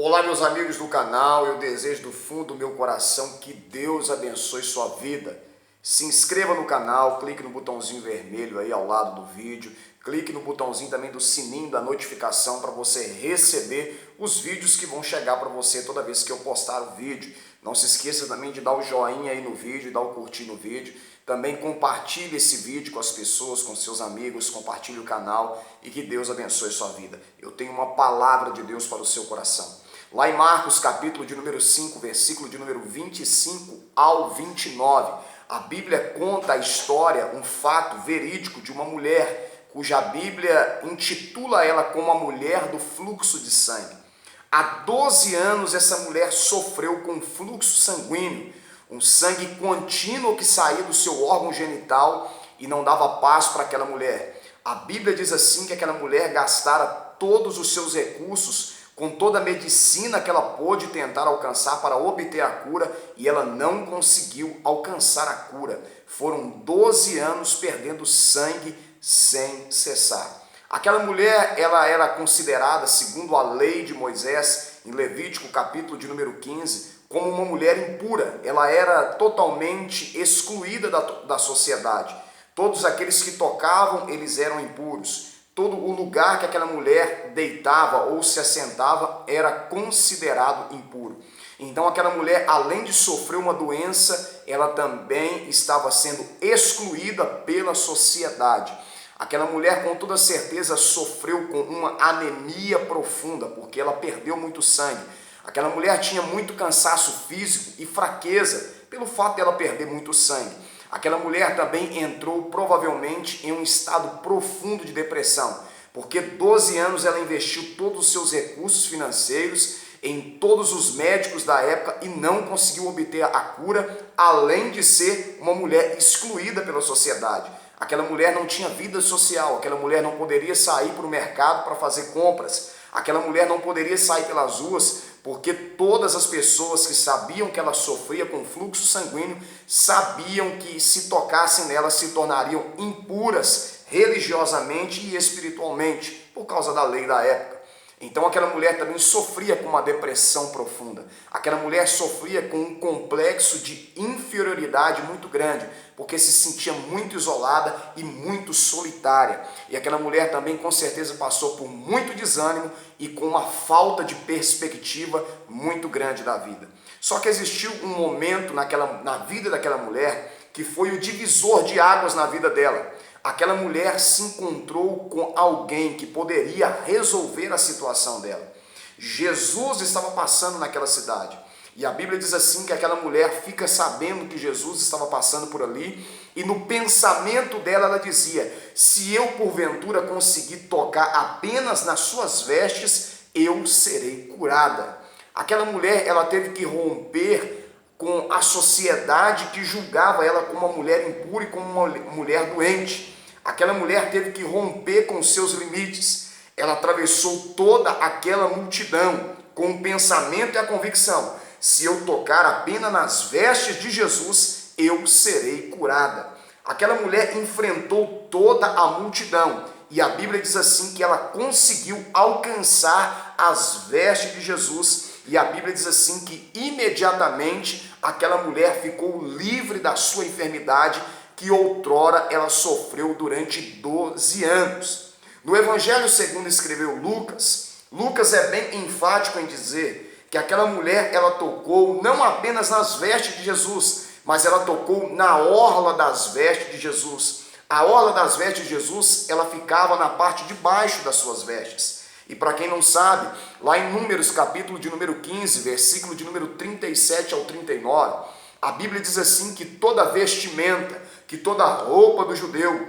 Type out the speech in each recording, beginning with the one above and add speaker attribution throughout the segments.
Speaker 1: Olá, meus amigos do canal, eu desejo do fundo do meu coração que Deus abençoe sua vida. Se inscreva no canal, clique no botãozinho vermelho aí ao lado do vídeo, clique no botãozinho também do sininho da notificação para você receber os vídeos que vão chegar para você toda vez que eu postar o vídeo. Não se esqueça também de dar o joinha aí no vídeo, dar o curtir no vídeo. Também compartilhe esse vídeo com as pessoas, com seus amigos, compartilhe o canal e que Deus abençoe sua vida. Eu tenho uma palavra de Deus para o seu coração. Lá em Marcos, capítulo de número 5, versículo de número 25 ao 29, a Bíblia conta a história, um fato verídico de uma mulher, cuja Bíblia intitula ela como a mulher do fluxo de sangue. Há 12 anos essa mulher sofreu com fluxo sanguíneo, um sangue contínuo que saía do seu órgão genital e não dava paz para aquela mulher. A Bíblia diz assim que aquela mulher gastara todos os seus recursos com toda a medicina que ela pôde tentar alcançar para obter a cura, e ela não conseguiu alcançar a cura. Foram 12 anos perdendo sangue sem cessar. Aquela mulher, ela era considerada, segundo a lei de Moisés, em Levítico, capítulo de número 15, como uma mulher impura. Ela era totalmente excluída da sociedade. Todos aqueles que tocavam, eles eram impuros. Todo o lugar que aquela mulher deitava ou se assentava era considerado impuro. Então aquela mulher, além de sofrer uma doença, ela também estava sendo excluída pela sociedade. Aquela mulher, com toda certeza, sofreu com uma anemia profunda, porque ela perdeu muito sangue. Aquela mulher tinha muito cansaço físico e fraqueza, pelo fato de ela perder muito sangue. Aquela mulher também entrou provavelmente em um estado profundo de depressão, porque 12 anos ela investiu todos os seus recursos financeiros em todos os médicos da época e não conseguiu obter a cura, além de ser uma mulher excluída pela sociedade. Aquela mulher não tinha vida social, aquela mulher não poderia sair para o mercado para fazer compras, aquela mulher não poderia sair pelas ruas, porque todas as pessoas que sabiam que ela sofria com fluxo sanguíneo sabiam que se tocassem nela se tornariam impuras religiosamente e espiritualmente, por causa da lei da época. Então aquela mulher também sofria com uma depressão profunda. Aquela mulher sofria com um complexo de inferioridade muito grande, porque se sentia muito isolada e muito solitária. E aquela mulher também com certeza passou por muito desânimo e com uma falta de perspectiva muito grande da vida. Só que existiu um momento na vida daquela mulher que foi o divisor de águas na vida dela. Aquela mulher se encontrou com alguém que poderia resolver a situação dela. Jesus estava passando naquela cidade. E a Bíblia diz assim que aquela mulher fica sabendo que Jesus estava passando por ali. E no pensamento dela ela dizia: se eu porventura conseguir tocar apenas nas suas vestes, eu serei curada. Aquela mulher, ela teve que romper com a sociedade que julgava ela como uma mulher impura e como uma mulher doente. Aquela mulher teve que romper com seus limites. Ela atravessou toda aquela multidão com o pensamento e a convicção: se eu tocar apenas nas vestes de Jesus, eu serei curada. Aquela mulher enfrentou toda a multidão e a Bíblia diz assim que ela conseguiu alcançar as vestes de Jesus. E a Bíblia diz assim que imediatamente aquela mulher ficou livre da sua enfermidade que outrora ela sofreu durante 12 anos. No Evangelho segundo escreveu Lucas, Lucas é bem enfático em dizer que aquela mulher, ela tocou não apenas nas vestes de Jesus, mas ela tocou na orla das vestes de Jesus. A orla das vestes de Jesus, ela ficava na parte de baixo das suas vestes. E para quem não sabe, lá em Números, capítulo de número 15, versículo de número 37 ao 39, a Bíblia diz assim que toda vestimenta, que toda roupa do judeu,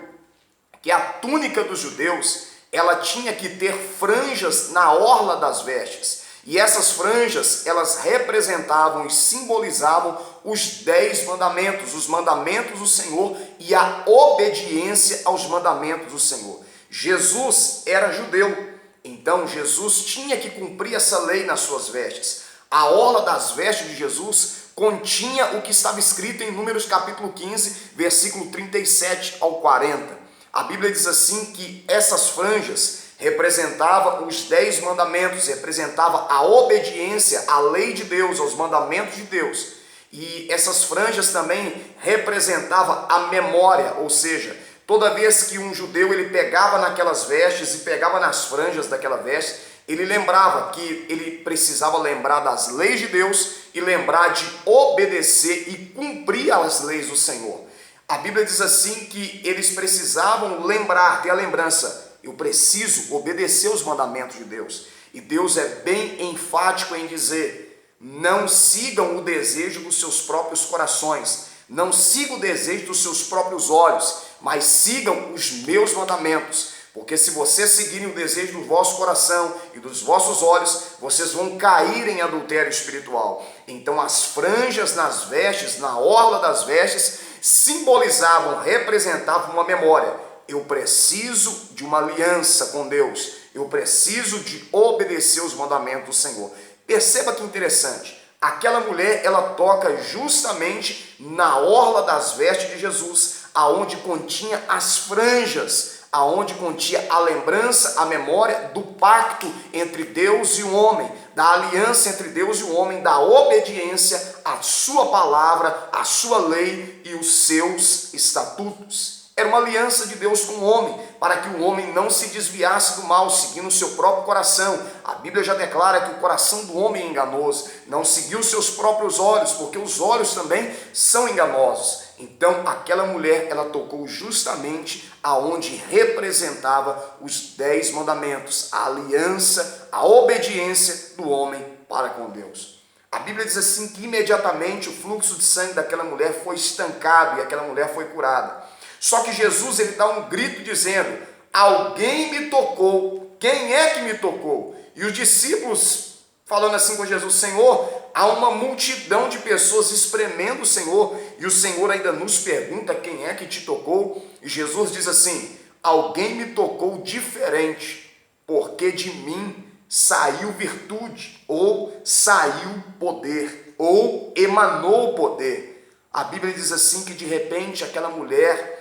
Speaker 1: que a túnica dos judeus, ela tinha que ter franjas na orla das vestes. E essas franjas, elas representavam e simbolizavam os 10 mandamentos, os mandamentos do Senhor e a obediência aos mandamentos do Senhor. Jesus era judeu. Então Jesus tinha que cumprir essa lei nas suas vestes. A orla das vestes de Jesus continha o que estava escrito em Números capítulo 15, versículo 37 ao 40. A Bíblia diz assim que essas franjas representava os 10 mandamentos, representava a obediência à lei de Deus, aos mandamentos de Deus. E essas franjas também representavam a memória, ou seja, toda vez que um judeu ele pegava naquelas vestes e pegava nas franjas daquela veste, ele lembrava que ele precisava lembrar das leis de Deus e lembrar de obedecer e cumprir as leis do Senhor. A Bíblia diz assim que eles precisavam lembrar, ter a lembrança, eu preciso obedecer os mandamentos de Deus. E Deus é bem enfático em dizer, não sigam o desejo dos seus próprios corações, não sigam o desejo dos seus próprios olhos, mas sigam os meus mandamentos. Porque se vocês seguirem o desejo do vosso coração e dos vossos olhos, vocês vão cair em adultério espiritual. Então as franjas nas vestes, na orla das vestes, simbolizavam, representavam uma memória. Eu preciso de uma aliança com Deus. Eu preciso de obedecer os mandamentos do Senhor. Perceba que interessante. Aquela mulher, ela toca justamente na orla das vestes de Jesus, aonde continha as franjas, aonde continha a lembrança, a memória do pacto entre Deus e o homem, da aliança entre Deus e o homem, da obediência à sua palavra, à sua lei e os seus estatutos. Era uma aliança de Deus com o homem, para que o homem não se desviasse do mal, seguindo o seu próprio coração. A Bíblia já declara que o coração do homem é enganoso, não seguiu os seus próprios olhos, porque os olhos também são enganosos. Então aquela mulher, ela tocou justamente aonde representava os 10 mandamentos, a aliança, a obediência do homem para com Deus. A Bíblia diz assim que imediatamente o fluxo de sangue daquela mulher foi estancado e aquela mulher foi curada. Só que Jesus ele dá um grito dizendo, alguém me tocou, quem é que me tocou? E os discípulos falando assim com Jesus, Senhor, há uma multidão de pessoas espremendo o Senhor, e o Senhor ainda nos pergunta quem é que te tocou, e Jesus diz assim, alguém me tocou diferente, porque de mim saiu virtude, ou saiu poder, ou emanou poder. A Bíblia diz assim que de repente aquela mulher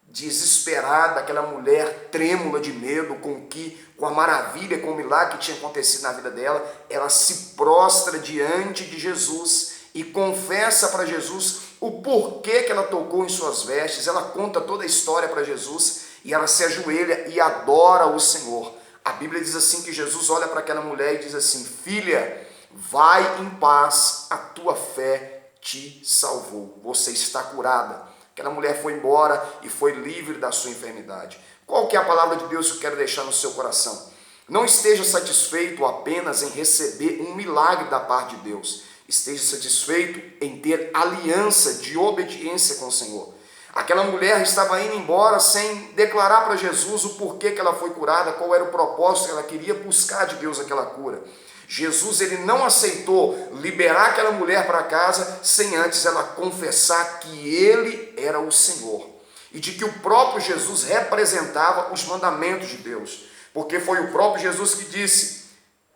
Speaker 1: desesperada, aquela mulher trêmula de medo com a maravilha, com o milagre que tinha acontecido na vida dela, ela se prostra diante de Jesus e confessa para Jesus o porquê que ela tocou em suas vestes. Ela conta toda a história para Jesus e ela se ajoelha e adora o Senhor. A Bíblia diz assim que Jesus olha para aquela mulher e diz assim, filha, vai em paz, a tua fé te salvou, você está curada. Aquela mulher foi embora e foi livre da sua enfermidade. Qual que é a palavra de Deus que eu quero deixar no seu coração? Não esteja satisfeito apenas em receber um milagre da parte de Deus. Esteja satisfeito em ter aliança de obediência com o Senhor. Aquela mulher estava indo embora sem declarar para Jesus o porquê que ela foi curada, qual era o propósito que ela queria buscar de Deus aquela cura. Jesus ele não aceitou liberar aquela mulher para casa sem antes ela confessar que ele era o Senhor e de que o próprio Jesus representava os mandamentos de Deus, porque foi o próprio Jesus que disse,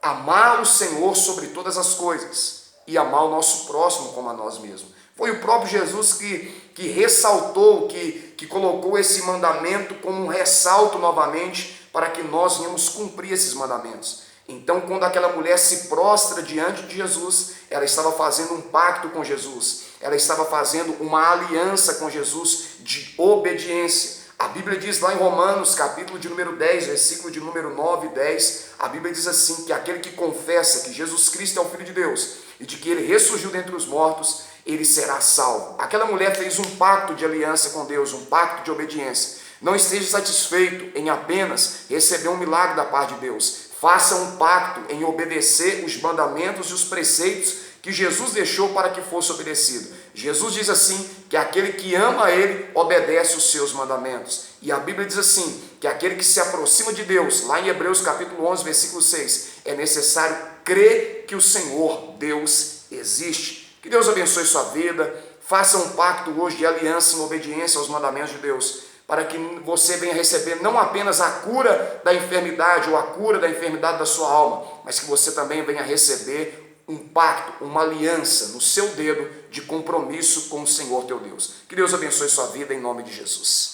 Speaker 1: amar o Senhor sobre todas as coisas e amar o nosso próximo como a nós mesmos. Foi o próprio Jesus que ressaltou, que colocou esse mandamento como um ressalto novamente para que nós venhamos cumprir esses mandamentos. Então, quando aquela mulher se prostra diante de Jesus, ela estava fazendo um pacto com Jesus, ela estava fazendo uma aliança com Jesus de obediência. A Bíblia diz lá em Romanos, capítulo de número 10, versículo de número 9 e 10, a Bíblia diz assim, que aquele que confessa que Jesus Cristo é o Filho de Deus e de que ele ressurgiu dentre os mortos, ele será salvo. Aquela mulher fez um pacto de aliança com Deus, um pacto de obediência. Não esteja satisfeito em apenas receber um milagre da parte de Deus. Faça um pacto em obedecer os mandamentos e os preceitos que Jesus deixou para que fosse obedecido. Jesus diz assim, que aquele que ama a Ele, obedece os seus mandamentos. E a Bíblia diz assim, que aquele que se aproxima de Deus, lá em Hebreus capítulo 11, versículo 6, é necessário crer que o Senhor, Deus, existe. Que Deus abençoe sua vida, faça um pacto hoje de aliança em obediência aos mandamentos de Deus, para que você venha receber não apenas a cura da enfermidade ou a cura da enfermidade da sua alma, mas que você também venha receber um pacto, uma aliança no seu dedo de compromisso com o Senhor teu Deus. Que Deus abençoe sua vida em nome de Jesus.